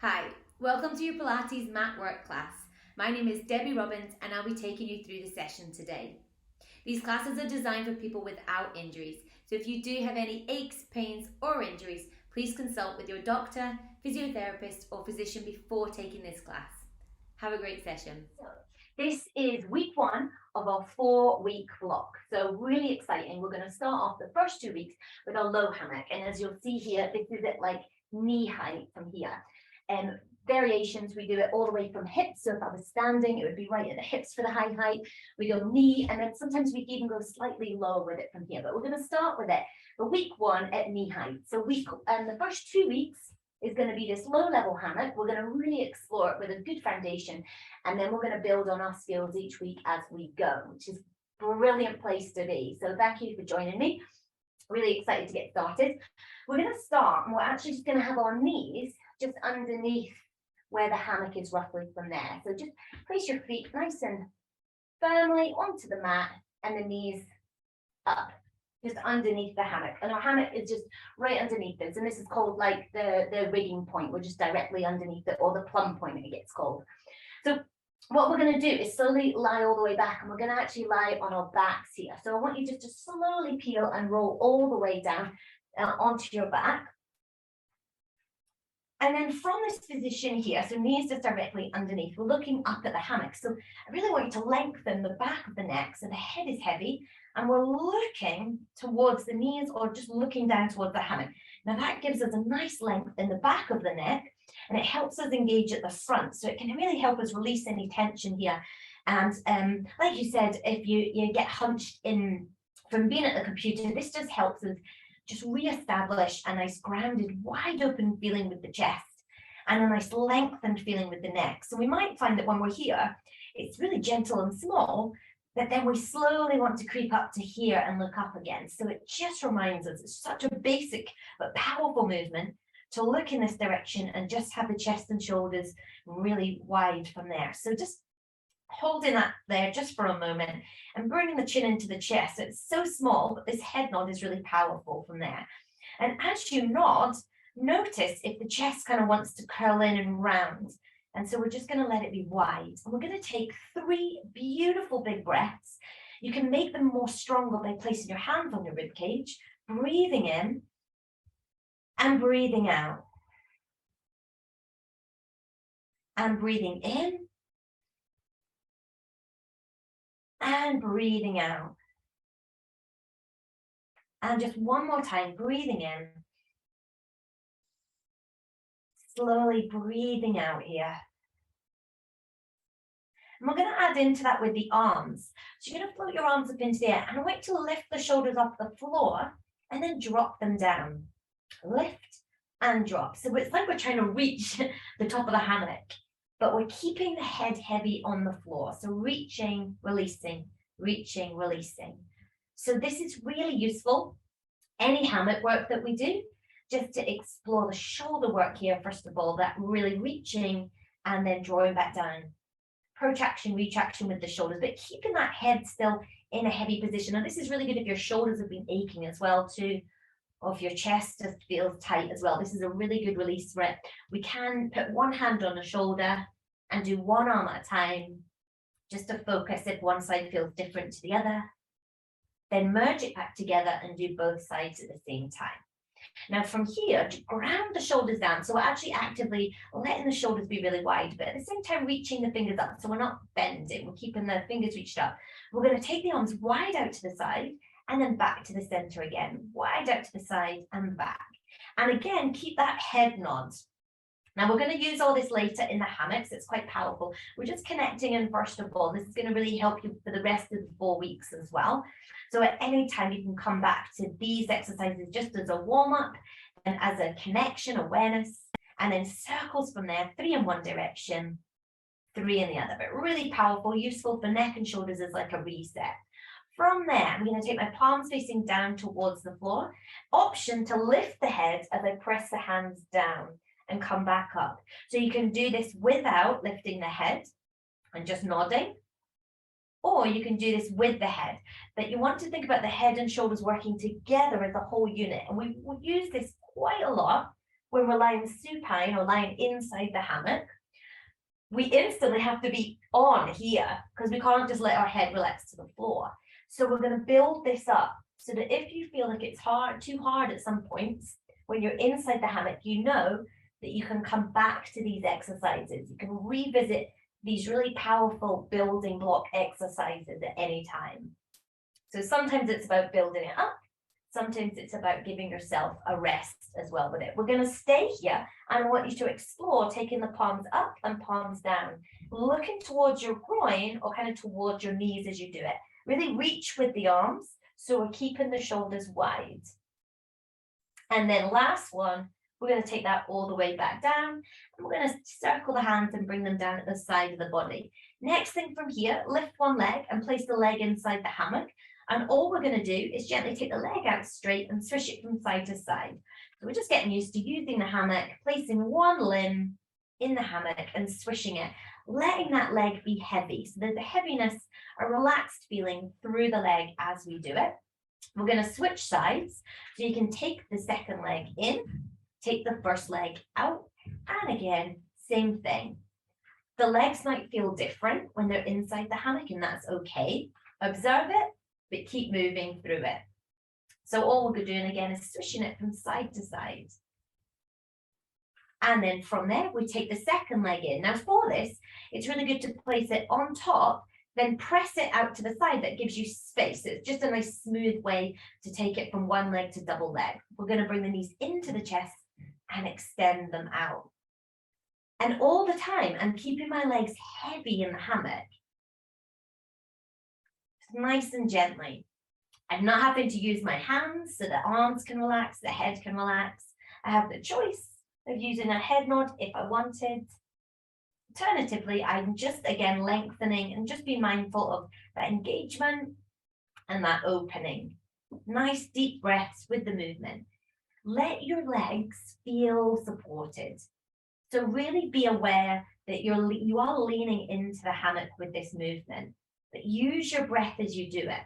Hi, welcome to your Pilates mat work class. My name is Debbie Robbins and I'll be taking you through the session today. These classes are designed for people without injuries, so if you do have any aches, pains or injuries, please consult with your doctor, physiotherapist or physician before taking this class. Have a great session. So this is week 1 of our 4-week block. So really exciting. We're going to start off the first 2 weeks with a low hammock. And as you'll see here, this is at like knee height from here. And variations, we do it all the way from hips. So if I was standing, it would be right at the hips for the high height. We go knee, and then sometimes we even go slightly lower with it from here. But we're going to start with it for week 1 at knee height. So the first 2 weeks is going to be this low level hammock. We're going to really explore it with a good foundation, and then we're going to build on our skills each week as we go, which is a brilliant place to be. So thank you for joining me. Really excited to get started. We're going to start, and we're actually just going to have our knees just underneath where the hammock is, roughly from there. So just place your feet nice and firmly onto the mat and the knees up, just underneath the hammock. And our hammock is just right underneath this. And this is called like the rigging point. We're just directly underneath it, or the plumb point it gets called. So what we're going to do is slowly lie all the way back, and we're going to actually lie on our backs here. So I want you just to slowly peel and roll all the way down onto your back. And then from this position here, so knees just directly underneath, we're looking up at the hammock. So I really want you to lengthen the back of the neck so the head is heavy, and we're looking towards the knees or just looking down towards the hammock. Now that gives us a nice length in the back of the neck, and it helps us engage at the front. So it can really help us release any tension here. And like you said, if you get hunched in from being at the computer, this just helps us just re-establish a nice grounded, wide open feeling with the chest and a nice lengthened feeling with the neck. So we might find that when we're here, it's really gentle and small, but then we slowly want to creep up to here and look up again. So it just reminds us, it's such a basic but powerful movement to look in this direction and just have the chest and shoulders really wide from there. So just holding that there just for a moment and bringing the chin into the chest. So it's so small, but this head nod is really powerful from there. And as you nod, notice if the chest kind of wants to curl in and round. And so we're just going to let it be wide. And we're going to take 3 beautiful big breaths. You can make them more stronger by placing your hands on your rib cage, breathing in and breathing out. And breathing in and breathing out. And just one more time, breathing in. Slowly breathing out here. And we're going to add into that with the arms. So you're going to float your arms up into the air and wait to lift the shoulders off the floor and then drop them down. Lift and drop. So it's like we're trying to reach the top of the hammock, but we're keeping the head heavy on the floor. So reaching, releasing, reaching, releasing. So this is really useful. Any hammock work that we do, just to explore the shoulder work here, first of all, that really reaching and then drawing back down. Protraction, retraction with the shoulders, but keeping that head still in a heavy position. And this is really good if your shoulders have been aching as well too, or if your chest just feels tight as well. This is a really good release for it. We can put one hand on the shoulder and do one arm at a time, just to focus if one side feels different to the other. Then merge it back together and do both sides at the same time. Now from here, to ground the shoulders down, so we're actually actively letting the shoulders be really wide, but at the same time reaching the fingers up, so we're not bending, we're keeping the fingers reached up. We're going to take the arms wide out to the side and then back to the center again, wide out to the side and back. And again, keep that head nod. Now we're going to use all this later in the hammocks. It's quite powerful. We're just connecting in first of all. This is going to really help you for the rest of the 4 weeks as well. So at any time you can come back to these exercises just as a warm-up and as a connection, awareness, and then circles from there, 3 in one direction, 3 in the other. But really powerful, useful for neck and shoulders as like a reset. From there, I'm going to take my palms facing down towards the floor. Option to lift the head as I press the hands down and come back up. So you can do this without lifting the head and just nodding, or you can do this with the head. But you want to think about the head and shoulders working together as a whole unit. And we use this quite a lot when we're lying supine or lying inside the hammock, we instantly have to be on here because we can't just let our head relax to the floor. So we're going to build this up so that if you feel like it's too hard at some points, when you're inside the hammock, you know that you can come back to these exercises. You can revisit these really powerful building block exercises at any time. So sometimes it's about building it up. Sometimes it's about giving yourself a rest as well with it. We're going to stay here and I want you to explore taking the palms up and palms down, looking towards your groin or kind of towards your knees as you do it. Really reach with the arms so we're keeping the shoulders wide. And then last one, we're going to take that all the way back down and we're going to circle the hands and bring them down at the side of the body. Next thing from here, lift one leg and place the leg inside the hammock. And all we're going to do is gently take the leg out straight and swish it from side to side. So we're just getting used to using the hammock, placing one limb in the hammock and swishing it, letting that leg be heavy. So there's a heaviness, a relaxed feeling through the leg as we do it. We're going to switch sides. So you can take the second leg in, take the first leg out, and again, same thing. The legs might feel different when they're inside the hammock, and that's okay. Observe it, but keep moving through it. So all we're doing again is swishing it from side to side. And then from there, we take the second leg in. Now for this, it's really good to place it on top, then press it out to the side. That gives you space. It's just a nice smooth way to take it from one leg to double leg. We're going to bring the knees into the chest and extend them out. And all the time, I'm keeping my legs heavy in the hammock. Nice and gently. I'm not having to use my hands so the arms can relax, the head can relax. I have the choice of using a head nod if I wanted. Alternatively, I'm just again lengthening and just be mindful of that engagement and that opening. Nice deep breaths with the movement. Let your legs feel supported. So really be aware that you are leaning into the hammock with this movement. But use your breath as you do it.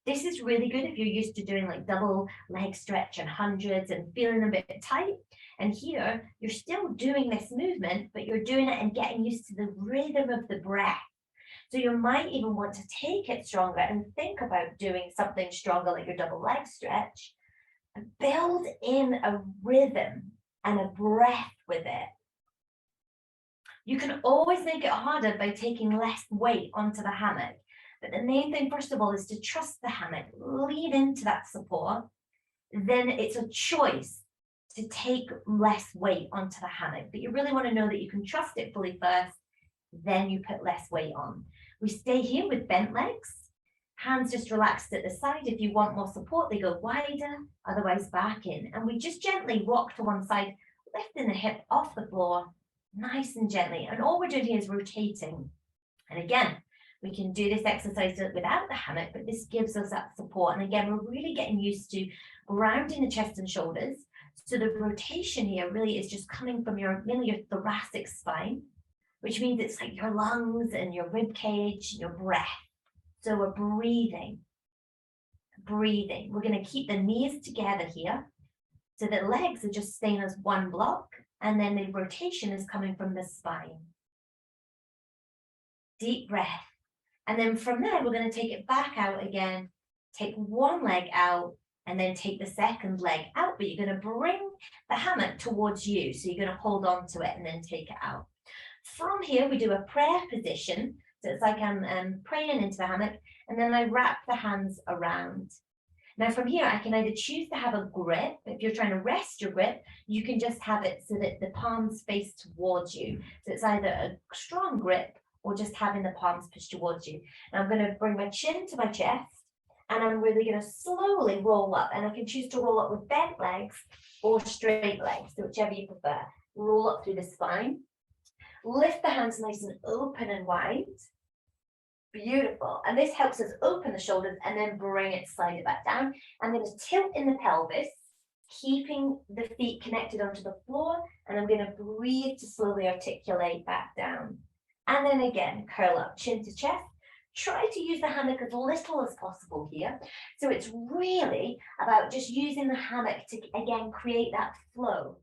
This is really good if you're used to doing like double leg stretch and hundreds and feeling a bit tight. And here, you're still doing this movement, but you're doing it and getting used to the rhythm of the breath. So you might even want to take it stronger and think about doing something stronger like your double leg stretch. And build in a rhythm and a breath with it. You can always make it harder by taking less weight onto the hammock. But the main thing, first of all, is to trust the hammock, lean into that support. Then it's a choice to take less weight onto the hammock. But you really want to know that you can trust it fully first, then you put less weight on. We stay here with bent legs, hands just relaxed at the side. If you want more support, they go wider, otherwise back in. And we just gently rock to one side, lifting the hip off the floor, nice and gently. And all we're doing here is rotating. And again, we can do this exercise without the hammock, but this gives us that support. And again, we're really getting used to grounding the chest and shoulders. So the rotation here really is just coming from mainly your thoracic spine, which means it's like your lungs and your rib cage, your breath. So we're breathing. We're going to keep the knees together here. So the legs are just staying as one block. And then the rotation is coming from the spine. Deep breath. And then from there, we're going to take it back out again, take one leg out, and then take the second leg out. But you're going to bring the hammock towards you. So you're going to hold on to it and then take it out. From here, we do a prayer position. So it's like I'm praying into the hammock, and then I wrap the hands around. Now from here, I can either choose to have a grip. If you're trying to rest your grip, you can just have it so that the palms face towards you. So it's either a strong grip or just having the palms pushed towards you. And I'm going to bring my chin to my chest, and I'm really going to slowly roll up. And I can choose to roll up with bent legs or straight legs, so whichever you prefer. Roll up through the spine. Lift the hands nice and open and wide. Beautiful. And this helps us open the shoulders and then bring it, slide it back down. I'm going to tilt in the pelvis, keeping the feet connected onto the floor. And I'm going to breathe to slowly articulate back down. And then again, curl up, chin to chest. Try to use the hammock as little as possible here. So it's really about just using the hammock to, again, create that flow.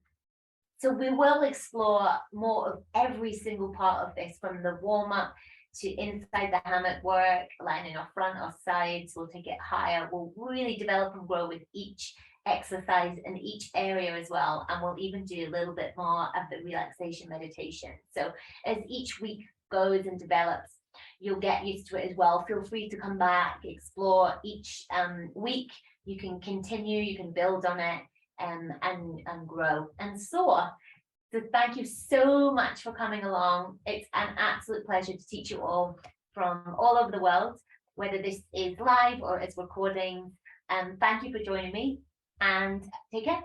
So we will explore more of every single part of this, from the warm-up to inside the hammock work, lining our front or sides. We'll take it higher. We'll really develop and grow with each exercise in each area as well. And we'll even do a little bit more of the relaxation meditation. So as each week goes and develops, you'll get used to it as well. Feel free to come back, explore each week. You can continue, you can build on it, and grow and soar. So thank you so much for coming along. It's an absolute pleasure to teach you all from all over the world, whether this is live or it's recordings. Thank you for joining me, and take care.